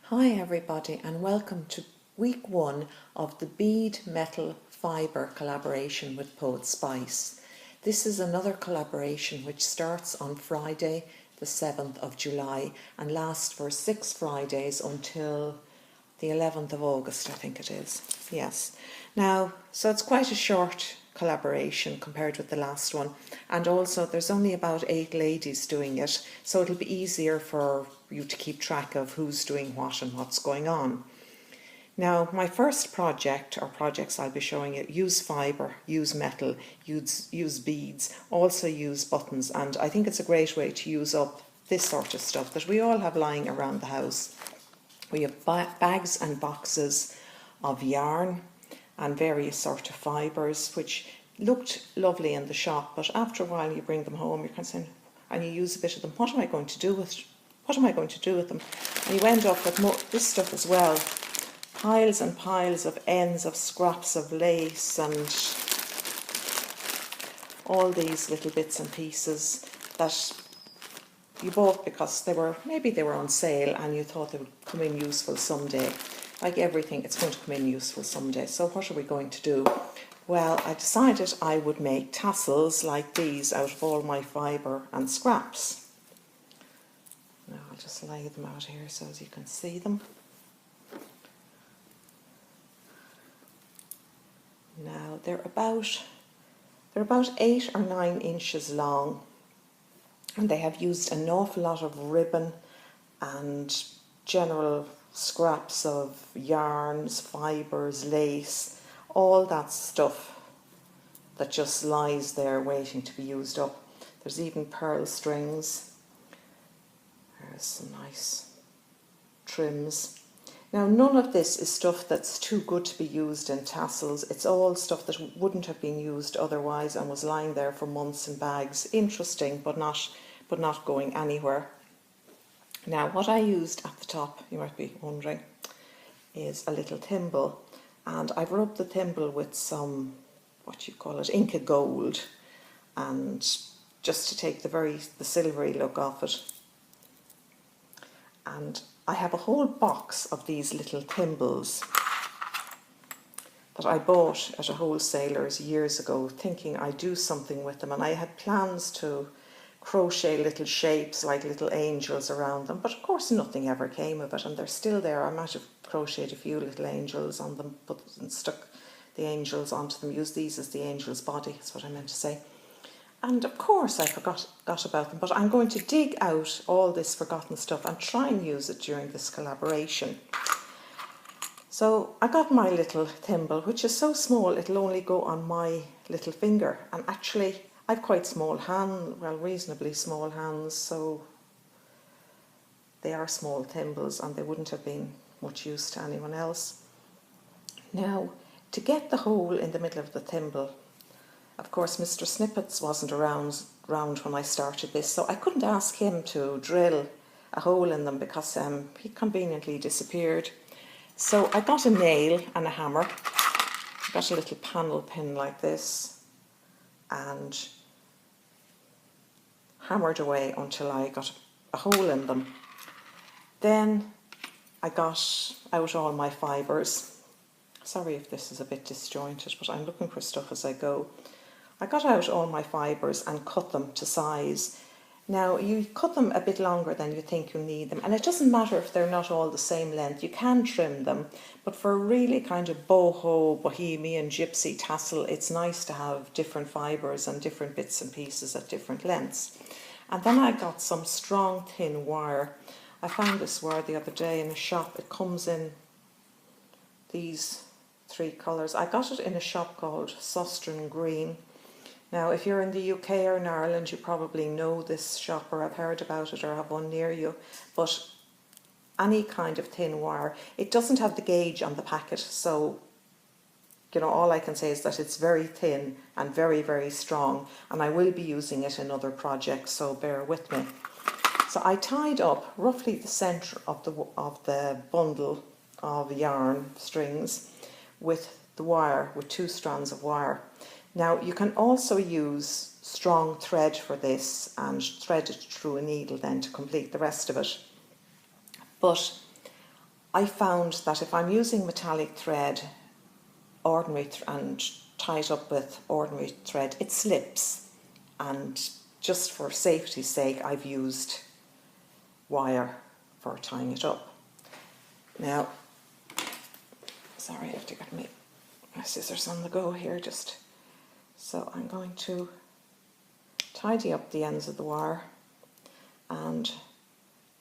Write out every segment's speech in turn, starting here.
Hi everybody and welcome to week 1 of the Bead Metal Fibre collaboration with Poetspice. This is another collaboration which starts on Friday the 7th of July and lasts for 6 Fridays until the 11th of August, I think it is. Yes. Now, so it's quite a short collaboration compared with the last one, and also there's only about 8 ladies doing it, so it'll be easier for you to keep track of who's doing what and what's going on. Now, my first project or projects I'll be showing you use fibre, use metal, use beads, also use buttons, and I think it's a great way to use up this sort of stuff that we all have lying around the house. We have bags and boxes of yarn and various sort of fibres, which looked lovely in the shop, but after a while you bring them home, you're kind of saying, and you use a bit of them, what am I going to do with them? And you end up with this stuff as well, piles and piles of ends of scraps of lace and all these little bits and pieces that you bought because maybe they were on sale and you thought they would come in useful someday. Like everything, it's going to come in useful someday. So what are we going to do? Well, I decided I would make tassels like these out of all my fibre and scraps. Now I'll just lay them out here so as you can see them. Now they're about 8 or 9 inches long, and they have used an awful lot of ribbon and general scraps of yarns, fibres, lace, all that stuff that just lies there waiting to be used up. There's even pearl strings. There's some nice trims. Now, none of this is stuff that's too good to be used in tassels. It's all stuff that wouldn't have been used otherwise and was lying there for months in bags. Interesting, but not going anywhere. Now, what I used at the top, you might be wondering, is a little thimble, and I've rubbed the thimble with some, Inca gold, and just to take the silvery look off it. And I have a whole box of these little thimbles that I bought at a wholesaler's years ago, thinking I'd do something with them, and I had plans to crochet little shapes like little angels around them, but of course nothing ever came of it, and they're still there. I might have crocheted a few little angels on them, and stuck the angels onto them, used these as the angel's body, that's what I meant to say. And of course I forgot about them, but I'm going to dig out all this forgotten stuff and try and use it during this collaboration. So I got my little thimble, which is so small it'll only go on my little finger, and actually I've quite small hands, well, reasonably small hands, so they are small thimbles and they wouldn't have been much use to anyone else. Now, to get the hole in the middle of the thimble, of course Mr. Snippets wasn't around when I started this, so I couldn't ask him to drill a hole in them because he conveniently disappeared. So I got a nail and a hammer. I got a little panel pin like this and hammered away until I got a hole in them. Then I got out all my fibres. Sorry if this is a bit disjointed, but I'm looking for stuff as I go. I got out all my fibres and cut them to size. Now, you cut them a bit longer than you think you need them, and it doesn't matter if they're not all the same length. You can trim them, but for a really kind of boho, bohemian, gypsy tassel, it's nice to have different fibres and different bits and pieces at different lengths. And then I got some strong, thin wire. I found this wire the other day in a shop. It comes in these 3 colours. I got it in a shop called Stmpgrl. Now, if you're in the UK or in Ireland, you probably know this shop or have heard about it or have one near you. But any kind of thin wire, it doesn't have the gauge on the packet, so all I can say is that it's very thin and very, very strong, and I will be using it in other projects, so bear with me. So I tied up roughly the centre of the bundle of yarn strings with the wire, with 2 strands of wire. Now, you can also use strong thread for this and thread it through a needle then to complete the rest of it. But I found that if I'm using metallic thread, and tie it up with ordinary thread, it slips, and just for safety's sake I've used wire for tying it up. Now, sorry, I have to get my scissors on the go here just. So I'm going to tidy up the ends of the wire and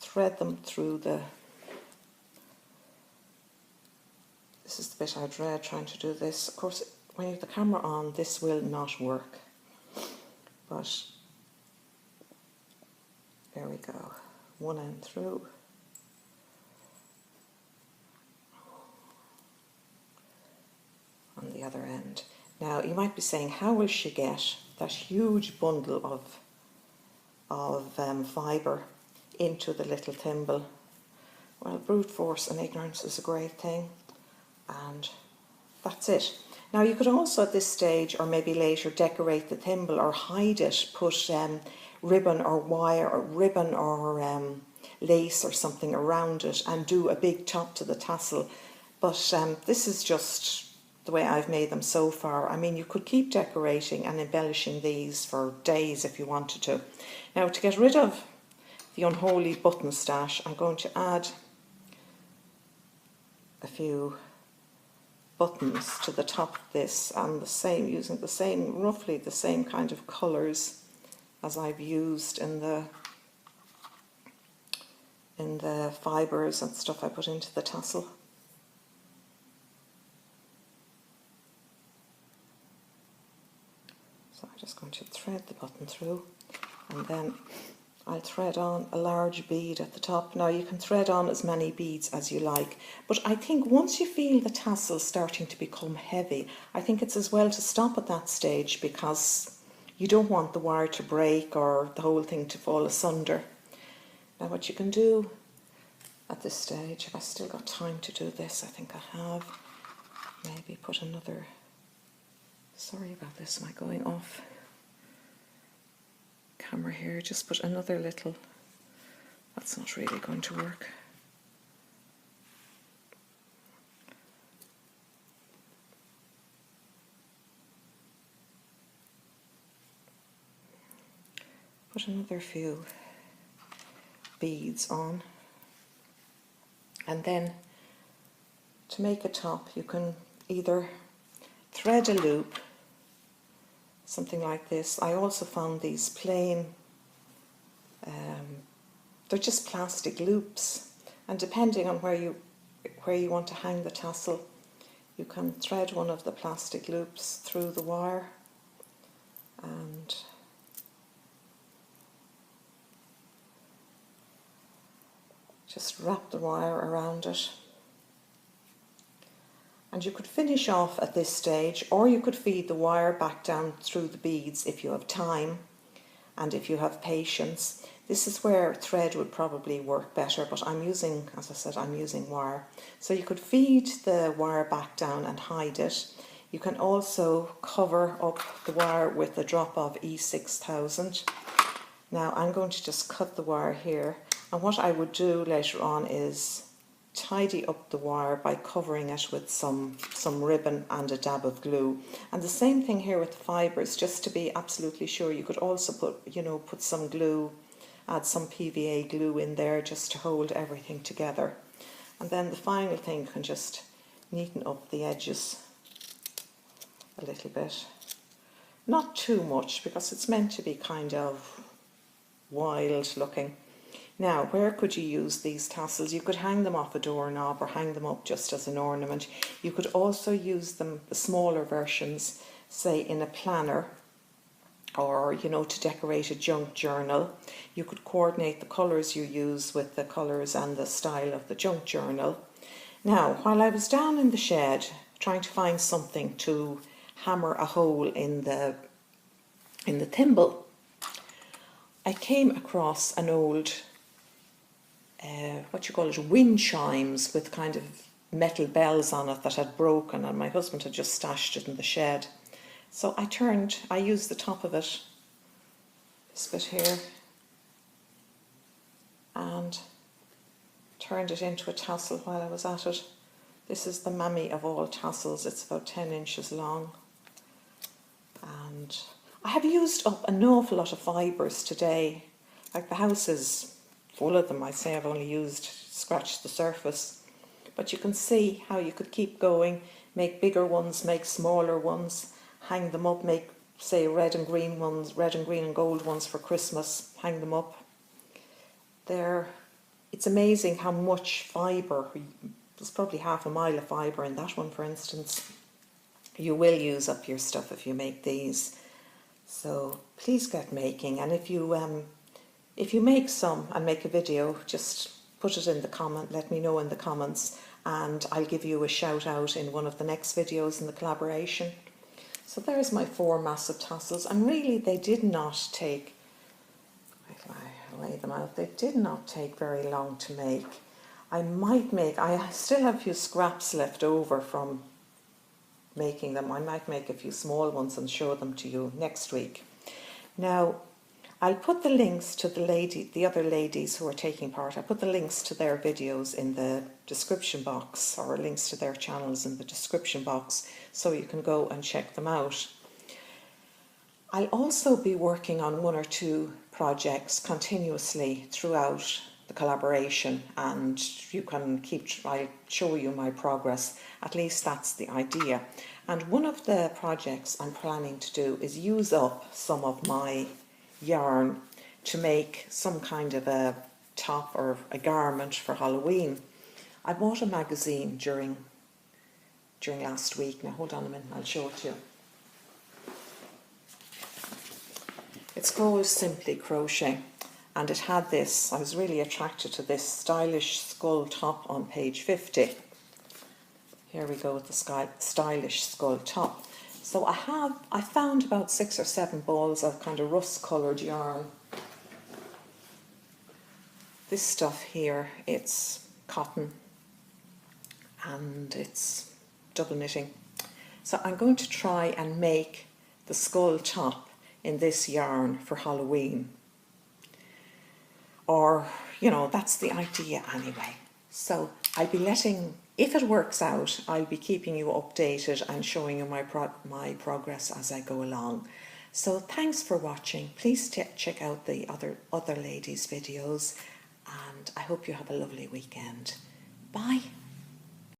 thread them through the, this is the bit I dread trying to do this. Of course, when you have the camera on, this will not work, but there we go, one end through. On the other end. Now you might be saying, how will she get that huge bundle of fibre into the little thimble? Well, brute force and ignorance is a great thing, and that's it. Now you could also at this stage, or maybe later, decorate the thimble or hide it, put ribbon or wire or ribbon or lace or something around it and do a big top to the tassel. But this is just the way I've made them so far. I mean, you could keep decorating and embellishing these for days if you wanted to. Now, to get rid of the unholy button stash, I'm going to add a few buttons to the top of this, and the same, using the same, roughly the same kind of colours as I've used in the fibres and stuff I put into the tassel. So I'm just going to thread the button through, and then I'll thread on a large bead at the top. Now you can thread on as many beads as you like, but I think once you feel the tassel starting to become heavy, I think it's as well to stop at that stage, because you don't want the wire to break or the whole thing to fall asunder. Now what you can do at this stage, if I still got time to do this, I think I have, maybe put another, sorry about this, am I going off camera here, just put another little, that's not really going to work. Put another few beads on, and then to make a top you can either thread a loop, something like this. I also found these plain, they're just plastic loops, and depending on where you want to hang the tassel, you can thread one of the plastic loops through the wire and just wrap the wire around it. And you could finish off at this stage, or you could feed the wire back down through the beads if you have time and if you have patience. This is where thread would probably work better, but I'm using, as I said, I'm using wire. So you could feed the wire back down and hide it. You can also cover up the wire with a drop of E6000. Now I'm going to just cut the wire here, and what I would do later on is tidy up the wire by covering it with some ribbon and a dab of glue. And the same thing here with the fibres, just to be absolutely sure. You could also put some glue, add some PVA glue in there just to hold everything together. And then the final thing, you can just neaten up the edges a little bit. Not too much, because it's meant to be kind of wild looking. Now, where could you use these tassels? You could hang them off a doorknob or hang them up just as an ornament. You could also use them, the smaller versions, say in a planner, or to decorate a junk journal. You could coordinate the colours you use with the colours and the style of the junk journal. Now, while I was down in the shed trying to find something to hammer a hole in the thimble, I came across an old wind chimes with kind of metal bells on it that had broken, and my husband had just stashed it in the shed. So I used the top of it, this bit here, and turned it into a tassel while I was at it. This is the mammy of all tassels. It's about 10 inches long. And I have used up an awful lot of fibres today. Like the house is full of them. I say I've only scratched the surface. But you can see how you could keep going, make bigger ones, make smaller ones, hang them up, make, say, red and green ones, red and green and gold ones for Christmas, hang them up. It's amazing how much fibre, there's probably half a mile of fibre in that one, for instance. You will use up your stuff if you make these. So please get making, and if you make some and make a video, just put it in the comment, let me know in the comments, and I'll give you a shout out in one of the next videos in the collaboration. So there's my 4 massive tassels, and really they did not take, I lay them out, they did not take very long to make. I still have a few scraps left over from making them. I might make a few small ones and show them to you next week. Now, I'll put the links to the other ladies who are taking part. I'll put the links to their videos in the description box, or links to their channels in the description box, so you can go and check them out. I'll also be working on 1 or 2 projects continuously throughout the collaboration, and I'll show you my progress. At least that's the idea. And one of the projects I'm planning to do is use up some of my yarn to make some kind of a top or a garment for Halloween. I bought a magazine during last week. Now hold on a minute, I'll show it to you. It's called Simply Crochet, and it had this. I was really attracted to this stylish skull top on page 50. Here we go with the stylish skull top. So I found about 6 or 7 balls of kind of rust coloured yarn. This stuff here, it's cotton and it's double knitting. So I'm going to try and make the skull top in this yarn for Halloween. Or, that's the idea anyway. So I'll be if it works out, I'll be keeping you updated and showing you my progress as I go along. So thanks for watching. Please check out the other ladies' videos, and I hope you have a lovely weekend. Bye.